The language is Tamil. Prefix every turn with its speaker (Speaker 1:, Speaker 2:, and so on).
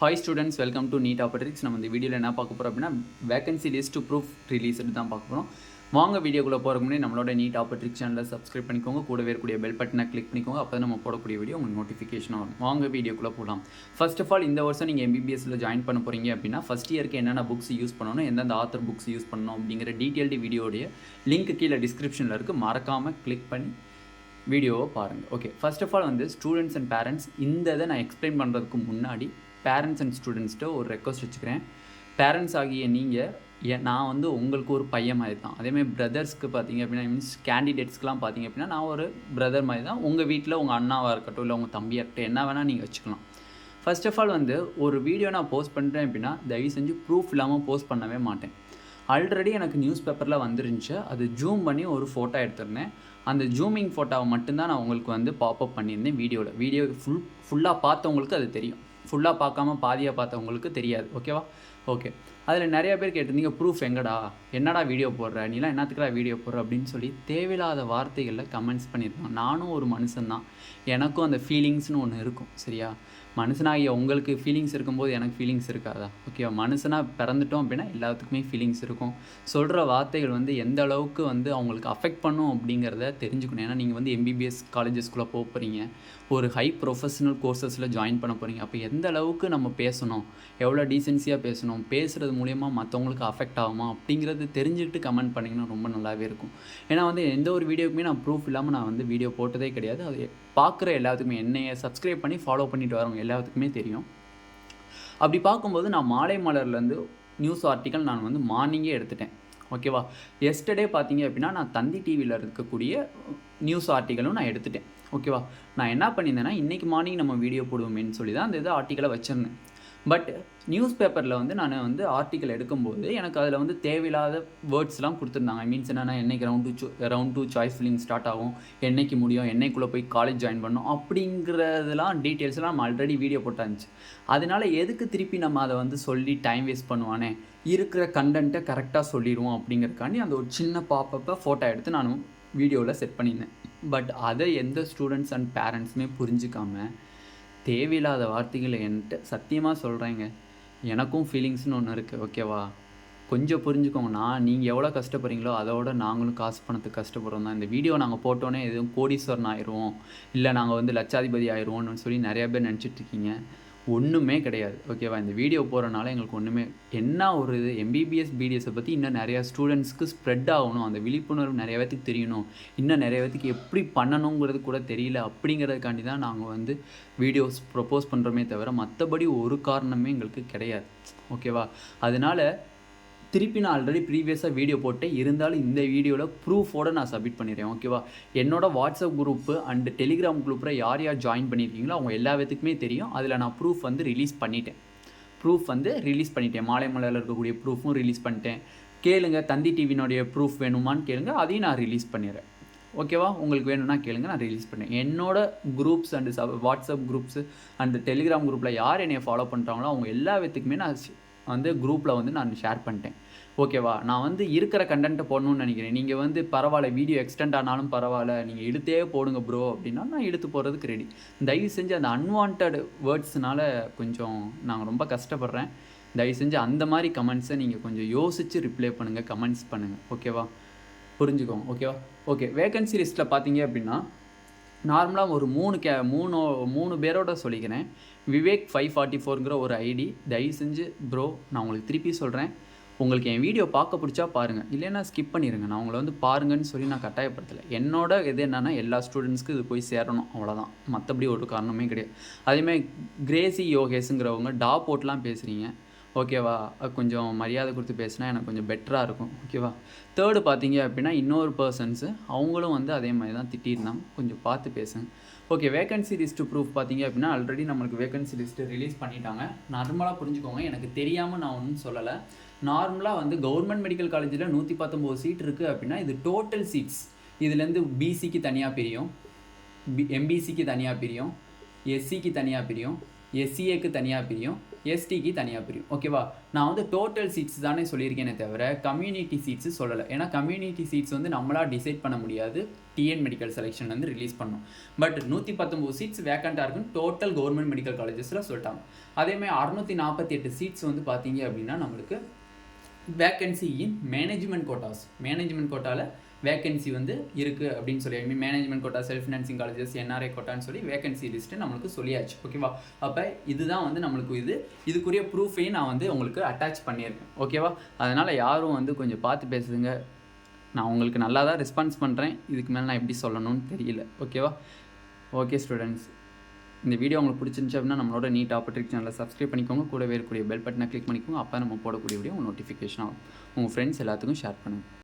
Speaker 1: Hi students, welcome to Neet Operatrix. நம்ம இந்த வீடியோவில் என்ன பார்க்க போகிறோம் அப்படின்னா வேகன்சி லிஸ்ட் ப்ரூஃப் ரிலீஸ் தான் பார்க்க போகிறோம். வாங்க வீடியோக்குள்ளே போகிறதுக்கு முன்னாடி நம்மளோட நீட் ஆப்பர்ட்ரிக்ஸ் சேனலை சப்ஸ்கிரைப் பண்ணிக்கோங்க, கூடவே இருக்கக்கூடிய பெல் பட்டனை கிளிக் பண்ணிக்கோங்க. அப்போ நம்ம போடக்கூடிய வீடியோ உங்களுக்கு நோட்டிஃபிகேஷன் வரும். வாங்க வீடியோக்குள்ளே போகலாம். ஃபர்ஸ்ட் ஆஃப் ஆல் இந்த வருஷம் நீங்கள் எம்பிபிஎஸ்சில் ஜாயின் பண்ண போகிறீங்க அப்படின்னா ஃபஸ்ட் இயருக்கு என்னென்ன புக்ஸ் யூஸ் பண்ணணும், எந்தெந்த ஆத்தர் புக்ஸ் யூஸ் பண்ணணும் அப்படிங்கிற டீட்டெயில்டு வீடியோடைய லிங்க் கீழே டிஸ்கிரிப்ஷனில் இருக்குது. மறக்காமல் கிளிக் பண்ணி வீடியோவை பாருங்கள். ஓகே, ஃபர்ஸ்ட் ஆஃப் ஆல் வந்து ஸ்டூடெண்ட்ஸ் அண்ட் பேரண்ட்ஸ் இந்த இதை நான் எக்ஸ்பிளைன் பண்ணுறதுக்கு முன்னாடி பேரண்ட்ஸ் அண்ட் ஸ்டூடெண்ட்ஸ்கிட்ட ஒரு ரெக்வஸ்ட் வச்சுக்கிறேன். பேரண்ட்ஸ் ஆகிய நீங்கள் நான் வந்து உங்களுக்கு ஒரு பையன் மாதிரி தான். அதேமாதிரி பிரதர்ஸ்க்கு பார்த்தீங்க அப்படின்னா மீன்ஸ் கேண்டிடேட்ஸ்க்கெலாம் பார்த்தீங்க அப்படின்னா நான் ஒரு பிரதர் மாதிரி தான். உங்கள் வீட்டில் உங்கள் அண்ணாவாக இருக்கட்டும் இல்லை உங்கள் தம்பியாக இருக்கட்டும் என்ன வேணால் நீங்கள் வச்சுக்கலாம். ஃபர்ஸ்ட் ஆஃப் ஆல் வந்து ஒரு வீடியோ நான் போஸ்ட் பண்ணுறேன் அப்படின்னா தயவு செஞ்சு ப்ரூஃப் இல்லாமல் போஸ்ட் பண்ணவே மாட்டேன். ஆல்ரெடி எனக்கு நியூஸ் பேப்பரில் வந்துருந்துச்சு, அது ஜூம் பண்ணி ஒரு ஃபோட்டோ எடுத்திருந்தேன். அந்த ஜூமிங் ஃபோட்டோவை மட்டும்தான் நான் உங்களுக்கு வந்து பாப்அப் பண்ணியிருந்தேன் வீடியோ ஃபுல்லாக பார்த்தவங்களுக்கு அது தெரியும், ஃபுல்லாக பார்க்காம பாதியாக பார்த்தவங்களுக்கு தெரியாது. ஓகேவா? ஓகே, அதில் நிறைய பேர் கேட்டிருந்தீங்க ப்ரூஃப் எங்கடா, என்னடா வீடியோ போடுற, நீலாம் என்னத்துக்குடா வீடியோ போடுற அப்படின்னு சொல்லி தேவையில்லாத வார்த்தைகளில் கமெண்ட்ஸ் பண்ணியிருக்காங்க. நானும் ஒரு மனுஷன்தான், எனக்கும் அந்த ஃபீலிங்ஸ்னு ஒன்று இருக்கும். சரியா? மனுஷனாகிய உங்களுக்கு ஃபீலிங்ஸ் இருக்கும்போது எனக்கு ஃபீலிங்ஸ் இருக்காதா? ஓகேவா? மனுஷனாக பிறந்துட்டோம் அப்படின்னா எல்லாத்துக்குமே ஃபீலிங்ஸ் இருக்கும். சொல்கிற வார்த்தைகள் வந்து எந்த அளவுக்கு வந்து அவங்களுக்கு அஃபெக்ட் பண்ணும் அப்படிங்கிறத தெரிஞ்சுக்கணும். ஏன்னா நீங்கள் வந்து எம்பிபிஎஸ் காலேஜஸ்குள்ளே போக போகிறீங்க, ஒரு ஹை ப்ரொஃபஷனல் கோர்சஸில் ஜாயின் பண்ண போகிறீங்க. அப்போ எந்த அளவுக்கு நம்ம பேசணும், எவ்வளோ டீசென்சியாக பேசணும், பேசுகிறது மூலயமா மற்றவங்களுக்கு அஃபெக்ட் ஆகுமா அப்படிங்கிறது தெரிஞ்சுக்கிட்டு கமெண்ட் பண்ணிங்கன்னா ரொம்ப நல்லாவே இருக்கும். ஏன்னா வந்து எந்த ஒரு வீடியோக்குமே நான் ப்ரூஃப் இல்லாமல் நான் வந்து வீடியோ போட்டதே கிடையாது. அது பார்க்குற எல்லாத்துக்குமே, என்னையை சப்ஸ்கிரைப் பண்ணி ஃபாலோ பண்ணிட்டு வரவங்க எல்லாத்துக்குமே தெரியும். அப்படி பார்க்கும்போது நான் மாலை மலர்லேருந்து நியூஸ் ஆர்டிக்கல் நான் வந்து மார்னிங்கே எடுத்துட்டேன். ஓகேவா? எஸ்டர்டே பார்த்தீங்க அப்படின்னா நான் தந்தி டிவியில் இருக்கக்கூடிய நியூஸ் ஆர்டிக்கலும் நான் எடுத்துட்டேன். ஓகேவா? நான் என்ன பண்ணியிருந்தேன்னா இன்றைக்கி மார்னிங் நம்ம வீடியோ போடுவோமேன்னு சொல்லி தான் அந்த ஆர்டிக்கலை வச்சுருந்தேன். பட் நியூஸ் பேப்பரில் வந்து நான் வந்து ஆர்டிக்கல் எடுக்கும்போது எனக்கு அதில் வந்து தேவையில்லாத வேர்ட்ஸ்லாம் கொடுத்துருந்தாங்க. மீன்ஸ் என்னென்னா என்னைக்கு round two choice filling start ஆகும், என்னைக்கு முடியும், என்னைக்குள்ளே போய் காலேஜ் ஜாயின் பண்ணணும் அப்படிங்கிறதுலாம் டீட்டெயில்ஸ்லாம் நம்ம ஆல்ரெடி வீடியோ போட்டாச்சு. அதனால் எதுக்கு திருப்பி நம்ம அதை வந்து சொல்லி டைம் வேஸ்ட் பண்ணுவானே, இருக்கிற கண்டென்ட்டை கரெக்டாக சொல்லிடுவோம் அப்படிங்கிறதுக்காண்டி அந்த ஒரு சின்ன பாப்பப்பை ஃபோட்டோ எடுத்து நானும் வீடியோவில் செட் பண்ணியிருந்தேன். பட் அதை எந்த ஸ்டூடெண்ட்ஸ் அண்ட் பேரண்ட்ஸுமே புரிஞ்சிக்காமல் தேவையில்லாத வார்த்தைகளை என்கிட்ட சத்தியமாக சொல்கிறேங்க. எனக்கும் ஃபீலிங்ஸ்னு ஒன்று இருக்குது. ஓகேவா? கொஞ்சம் புரிஞ்சுக்கோங்க. நீங்கள் எவ்வளோ கஷ்டப்படுறீங்களோ அதோட நாங்களும் காசு பணத்துக்கு கஷ்டப்படுறோம் தான். இந்த வீடியோ நாங்கள் போட்டோன்னே எதுவும் கோடீஸ்வரன் ஆயிடுவோம், இல்லை நாங்கள் வந்து லட்சாதிபதி ஆயிடுவோம்னு சொல்லி நிறையா பேர் நினச்சிட்ருக்கீங்க. ஒன்றுமே கிடையாது. ஓகேவா? இந்த வீடியோ போகிறனால எங்களுக்கு ஒன்றுமே என்ன ஒரு இது எம்பிபிஎஸ் பிடிஎஸை பற்றி இன்னும் நிறையா ஸ்டூடெண்ட்ஸ்க்கு ஸ்ப்ரெட் ஆகணும், அந்த விழிப்புணர்வு நிறைய பேத்துக்கு தெரியணும், இன்னும் நிறைய பேத்துக்கு எப்படி பண்ணணுங்கிறது கூட தெரியல அப்படிங்கிறதுக்காண்டி தான் நாங்கள் வந்து வீடியோஸ் ப்ரப்போஸ் பண்ணுறோமே தவிர மற்றபடி ஒரு காரணமே எங்களுக்கு கிடையாது. ஓகேவா? அதனால் திருப்பி நான் ஆல்ரெடி ப்ரீவியஸாக வீடியோ போட்டேன், இருந்தாலும் இந்த வீடியோவில் ப்ரூஃபோடு நான் சப்மிட் பண்ணிடுறேன். ஓகேவா? என்னோடய வாட்ஸ்அப் குரூப்பு அண்டு டெலிகிராம் குரூப்பில் யார் யார் ஜாயின் பண்ணியிருக்கீங்களோ அவங்க எல்லா பேத்துக்குமே தெரியும். அதில் நான் ப்ரூஃப் வந்து ரிலீஸ் பண்ணிட்டேன். மாலை மலரில் இருக்கக்கூடிய ப்ரூஃபும் ரிலீஸ் பண்ணிட்டேன். கேளுங்க, தந்தி டிவினுடைய ப்ரூஃப் வேணுமான்னு கேளுங்க, அதையும் நான் ரிலீஸ் பண்ணிடுறேன். ஓகேவா? உங்களுக்கு வேணும்னா கேளுங்க, நான் ரிலீஸ் பண்ணேன். என்னோடய groups and WhatsApp groups and Telegram குரூப்பில் யார் என்னை ஃபாலோ பண்ணுறாங்களோ அவங்க எல்லா பேத்துக்குமே நான் வந்து குரூப்பில் வந்து நான் ஷேர் பண்ணிட்டேன். ஓகேவா? நான் வந்து இருக்கிற கண்டென்ட்டை போடணும்னு நினைக்கிறேன். நீங்கள் வந்து பரவாயில்ல, வீடியோ எக்ஸ்டெண்ட் ஆனாலும் பரவாயில்ல, நீங்கள் இழுத்தே போடுங்க ப்ரோ அப்படின்னா நான் இழுத்து போடுறதுக்கு ரெடி. தயவு செஞ்சு அந்த அன்வான்ட் வேர்ட்ஸ்னால கொஞ்சம் நாங்கள் ரொம்ப கஷ்டப்படுறேன். தயவு செஞ்சு அந்த மாதிரி கமெண்ட்ஸை நீங்கள் கொஞ்சம் யோசித்து ரிப்ளை பண்ணுங்கள், கமெண்ட்ஸ் பண்ணுங்கள். ஓகேவா? புரிஞ்சுக்கோங்க. ஓகேவா? ஓகே, வேகன்சி லிஸ்ட்டில் பார்த்தீங்க அப்படின்னா நார்மலாக ஒரு மூணு பேரோட சொல்லிக்கிறேன். விவேக் 544ங்கிற ஒரு ஐடி. தயவு செஞ்சு ப்ரோ நான் உங்களுக்கு திருப்பி சொல்கிறேன், உங்களுக்கு என் வீடியோ பார்க்க பிடிச்சா பாருங்கள், இல்லைன்னா ஸ்கிப் பண்ணிடுங்க. நான் உங்களை வந்து பாருங்கன்னு சொல்லி நான் கட்டாயப்படுத்தலை. என்னோட இது என்னென்னா எல்லா ஸ்டூடெண்ட்ஸ்க்கு இது போய் சேரணும், அவ்வளோதான். மற்றபடி ஒரு காரணமே கிடையாது. அதேமாதிரி கிரேசி யோகேஸுங்கிறவங்க போட்லாம் பேசுகிறீங்க. ஓகேவா? கொஞ்சம் மரியாதை கொடுத்து பேசினா எனக்கு கொஞ்சம் பெட்டராக இருக்கும். ஓகேவா? தேர்டு பார்த்தீங்க அப்படின்னா இன்னொரு பர்சன்ஸு, அவங்களும் வந்து அதே மாதிரி தான் திட்டிருந்தாங்க, கொஞ்சம் பார்த்து பேசுங்க. ஓகே, வேகன்சி லிஸ்ட்டு ப்ரூஃப் பார்த்தீங்க அப்படின்னா ஆல்ரெடி நம்மளுக்கு வேகன்சி லிஸ்ட்டு ரிலீஸ் பண்ணிட்டாங்க. நார்மலாக புரிஞ்சுக்கோங்க, எனக்கு தெரியாமல் நான் ஒன்றும் சொல்லலை. நார்மலாக வந்து கவர்மெண்ட் மெடிக்கல் காலேஜில் 119 சீட் இருக்குது அப்படின்னா இது டோட்டல் சீட்ஸ். இதுலேருந்து பிசிக்கு தனியாக பிரியும், எம்பிசிக்கு தனியாக பிரியும், எஸ்சிக்கு தனியாக பிரியும், எஸ்சிஏக்கு தனியாக பிரியும், எஸ்டிக்கு தனியாக பிரியும். ஓகேவா? நான் வந்து டோட்டல் சீட்ஸ் தானே சொல்லியிருக்கேனே தவிர கம்யூனிட்டி சீட்ஸு சொல்லலை. ஏன்னா கம்யூனிட்டி சீட்ஸ் வந்து நம்மளாக டிசைட் பண்ண முடியாது, டிஎன் மெடிக்கல் செலெக்ஷன்லேருந்து ரிலீஸ் பண்ணோம். பட் 119 சீட்ஸ் வேக்கண்ட்டாக இருக்குன்னு டோட்டல் கவர்மெண்ட் மெடிக்கல் காலேஜஸில் சொல்லிட்டாங்க. அதேமாதிரி 648 சீட்ஸ் வந்து பார்த்தீங்க அப்படின்னா நம்மளுக்கு vacancy in management quotas, management கோட்டாவில் வேக்கன்சி வந்து இருக்குது அப்படின்னு சொல்லி, I mean management quota, self financing colleges, NRI கோட்டான்னு சொல்லி வேக்கன்சி லிஸ்ட்டு நம்மளுக்கு சொல்லியாச்சு. ஓகேவா? அப்போ இதுதான் வந்து நம்மளுக்கு இதுக்குரிய ப்ரூஃபையும் நான் வந்து உங்களுக்கு அட்டாச் பண்ணியிருக்கேன். ஓகேவா? அதனால் யாரும் வந்து கொஞ்சம் பார்த்து பேசுதுங்க. நான் உங்களுக்கு நல்லா தான் ரெஸ்பான்ஸ் பண்ணுறேன், இதுக்கு மேலே நான் எப்படி சொல்லணும்னு தெரியல. ஓகேவா? ஓகே ஸ்டூடெண்ட்ஸ், இந்த வீடியோ உங்களுக்கு பிடிச்சிருந்துச்சு அப்படின்னா நம்மளோட நீட் ஆப்பர்ட்ரிக் சேனலை சப்ஸ்கிரைப் பண்ணிக்கோங்க, கூடவே இருக்கக்கூடிய பெல் பட்டனை கிளிக் பண்ணிக்கோங்க. அப்போ நம்ம போடக்கூடிய வீடியோ உங்கள் நோட்டிஃபிகேஷன் ஆகும். உங்கள் ஃப்ரெண்ட்ஸ் எல்லாத்துக்கும் ஷேர் பண்ணுங்கள்.